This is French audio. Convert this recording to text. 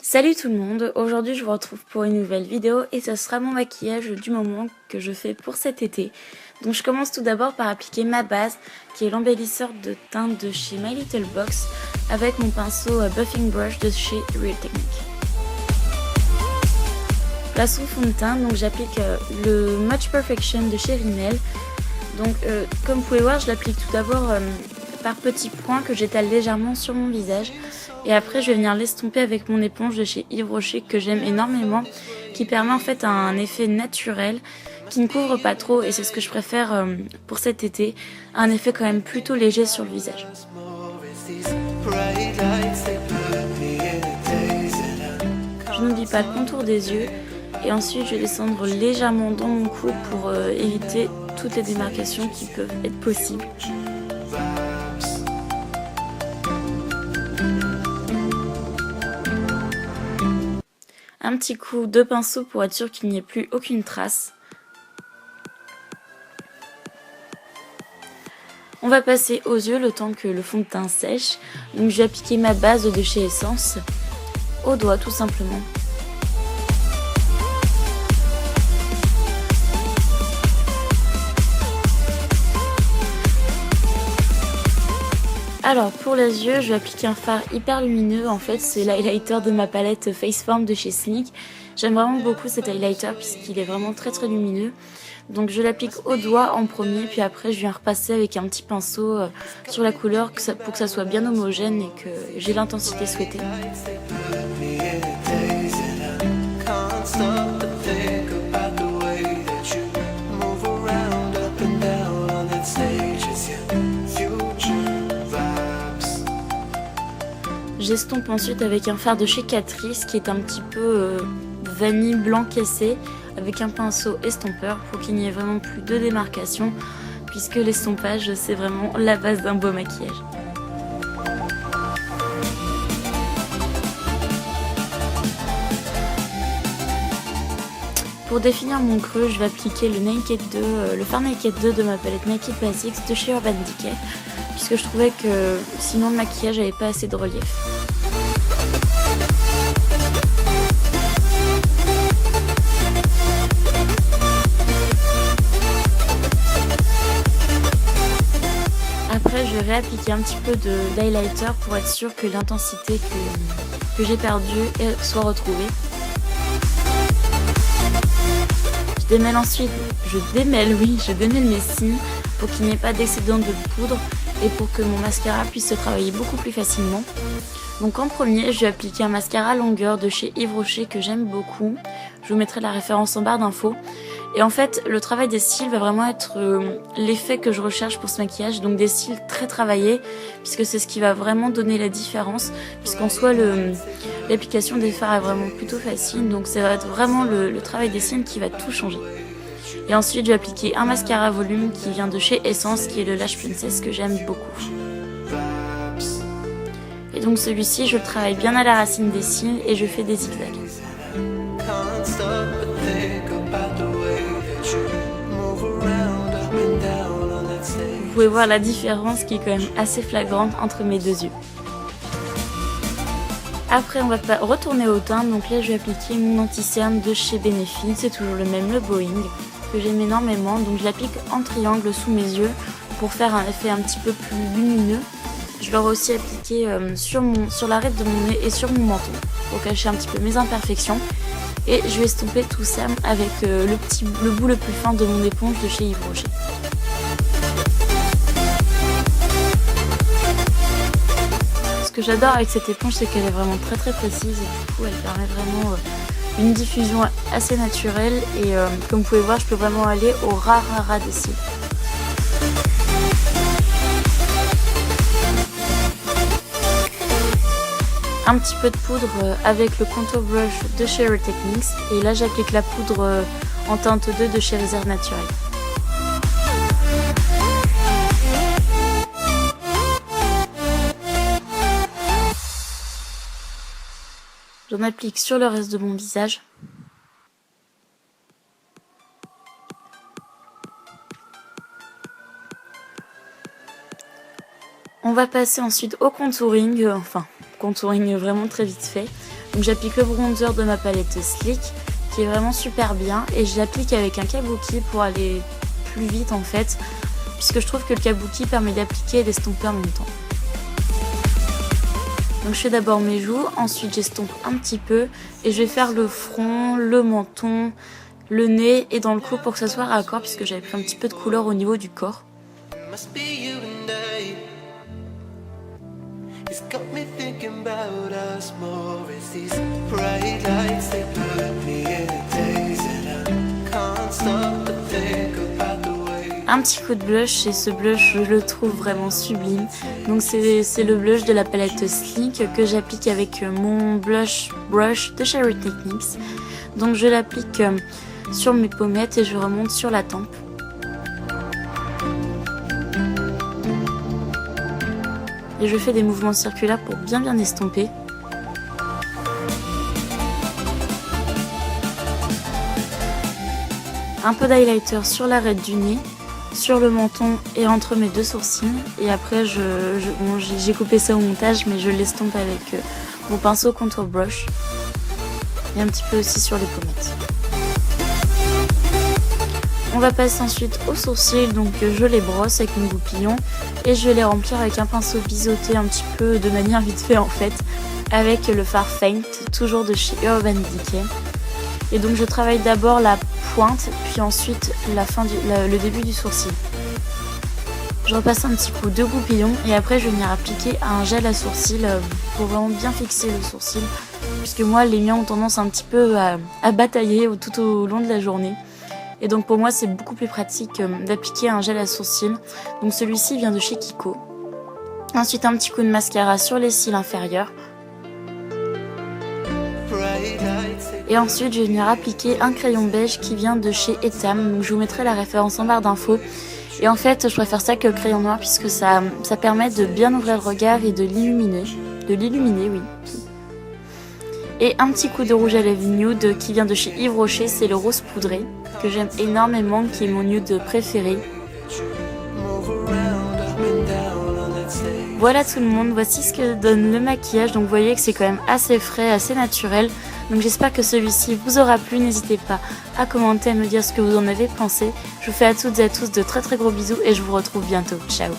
Salut tout le monde, aujourd'hui je vous retrouve pour une nouvelle vidéo et ce sera mon maquillage du moment que je fais pour cet été. Donc je commence tout d'abord par appliquer ma base qui est l'embellisseur de teint de chez My Little Box avec mon pinceau Buffing Brush de chez Real Technique. Place au fond de teint, donc j'applique le Match Perfection de chez Rimmel. Donc comme vous pouvez voir, je l'applique tout d'abord par petits points que j'étale légèrement sur mon visage. Et après je vais venir l'estomper avec mon éponge de chez Yves Rocher que j'aime énormément, qui permet en fait un effet naturel, qui ne couvre pas trop et c'est ce que je préfère pour cet été, un effet quand même plutôt léger sur le visage. Je n'oublie pas le contour des yeux et ensuite je vais descendre légèrement dans mon cou pour éviter toutes les démarcations qui peuvent être possibles. Un petit coup de pinceau pour être sûr qu'il n'y ait plus aucune trace. On va passer aux yeux le temps que le fond de teint sèche. Donc je vais appliquer ma base de chez Essence au doigt tout simplement. Alors pour les yeux, je vais appliquer un fard hyper lumineux. En fait, c'est l'highlighter de ma palette Faceform de chez Sneak. J'aime vraiment beaucoup cet highlighter puisqu'il est vraiment très lumineux. Donc je l'applique au doigt en premier, puis après je viens repasser avec un petit pinceau sur la couleur pour que ça soit bien homogène et que j'ai l'intensité souhaitée. J'estompe ensuite avec un fard de chez Catrice qui est un petit peu vanille blanc cassé avec un pinceau estompeur pour qu'il n'y ait vraiment plus de démarcation puisque l'estompage c'est vraiment la base d'un beau maquillage. Pour définir mon creux, je vais appliquer le fard Naked 2 de ma palette Naked Basics de chez Urban Decay puisque je trouvais que sinon le maquillage n'avait pas assez de relief. Après je vais réappliquer un petit peu d'highlighter pour être sûr que l'intensité que j'ai perdue soit retrouvée. Je démêle mes cils pour qu'il n'y ait pas d'excédent de poudre et pour que mon mascara puisse se travailler beaucoup plus facilement. Donc en premier, je vais appliquer un mascara longueur de chez Yves Rocher que j'aime beaucoup. Je vous mettrai la référence en barre d'infos. Et en fait, le travail des cils va vraiment être l'effet que je recherche pour ce maquillage. Donc des cils très travaillés, puisque c'est ce qui va vraiment donner la différence. Puisqu'en soi, l'application des fards est vraiment plutôt facile. Donc ça va être vraiment le travail des cils qui va tout changer. Et ensuite, je vais appliquer un mascara volume qui vient de chez Essence, qui est le Lash Princess que j'aime beaucoup. Et donc celui-ci, je le travaille bien à la racine des cils et je fais des zigzags. Vous pouvez voir la différence qui est quand même assez flagrante entre mes deux yeux. Après on va retourner au teint, donc là je vais appliquer mon anti-cerne de chez Benefit, c'est toujours le même, le Boeing, que j'aime énormément. Donc je l'applique en triangle sous mes yeux pour faire un effet un petit peu plus lumineux. Je l'aurai aussi appliqué sur l'arête de mon nez et sur mon menton pour cacher un petit peu mes imperfections. Et je vais estomper tout ça avec le bout le plus fin de mon éponge de chez Yves Rocher. Ce que j'adore avec cette éponge, c'est qu'elle est vraiment très précise et du coup elle permet vraiment une diffusion assez naturelle et comme vous pouvez voir, je peux vraiment aller au ras des cils. Un petit peu de poudre avec le contour brush de chez Real Techniques et là j'applique la poudre en teinte 2 de chez Réserve Naturelle. J'en applique sur le reste de mon visage. On va passer ensuite au contouring, contouring vraiment très vite fait. Donc j'applique le bronzer de ma palette Sleek qui est vraiment super bien et je l'applique avec un kabuki pour aller plus vite en fait, puisque je trouve que le kabuki permet d'appliquer et d'estomper en même temps. Donc je fais d'abord mes joues, ensuite j'estompe un petit peu et je vais faire le front, le menton, le nez et dans le cou pour que ça soit raccord puisque j'avais pris un petit peu de couleur au niveau du corps. Un petit coup de blush et ce blush je le trouve vraiment sublime. Donc c'est le blush de la palette Sleek que j'applique avec mon blush brush de Cherry Techniques. Donc je l'applique sur mes pommettes et je remonte sur la tempe. Et je fais des mouvements circulaires pour bien estomper. Un peu d'highlighter sur l'arête du nez, sur le menton et entre mes deux sourcils. Et après j'ai coupé ça au montage mais je l'estompe avec mon pinceau contour brush. Et un petit peu aussi sur les pommettes. On va passer ensuite aux sourcils, donc je les brosse avec mon goupillon et je vais les remplir avec un pinceau biseauté un petit peu de manière vite fait en fait, avec le fard Faint, toujours de chez Urban Decay. Et donc je travaille d'abord la pointe, puis ensuite le début du sourcil. Je repasse un petit coup de goupillon et après je vais venir appliquer un gel à sourcils pour vraiment bien fixer le sourcil, puisque moi les miens ont tendance un petit peu à batailler tout au long de la journée. Et donc pour moi c'est beaucoup plus pratique d'appliquer un gel à sourcils. Donc celui-ci vient de chez Kiko. Ensuite un petit coup de mascara sur les cils inférieurs. Et ensuite je vais venir appliquer un crayon beige qui vient de chez Etam. Donc je vous mettrai la référence en barre d'infos. Et en fait je préfère ça que le crayon noir puisque ça permet de bien ouvrir le regard et de l'illuminer. Oui. Et un petit coup de rouge à lèvres nude qui vient de chez Yves Rocher, c'est le rose poudré, que j'aime énormément, qui est mon nude préféré. Voilà tout le monde, voici ce que donne le maquillage, donc vous voyez que c'est quand même assez frais, assez naturel. Donc j'espère que celui-ci vous aura plu, n'hésitez pas à commenter, à me dire ce que vous en avez pensé. Je vous fais à toutes et à tous de très gros bisous et je vous retrouve bientôt, ciao.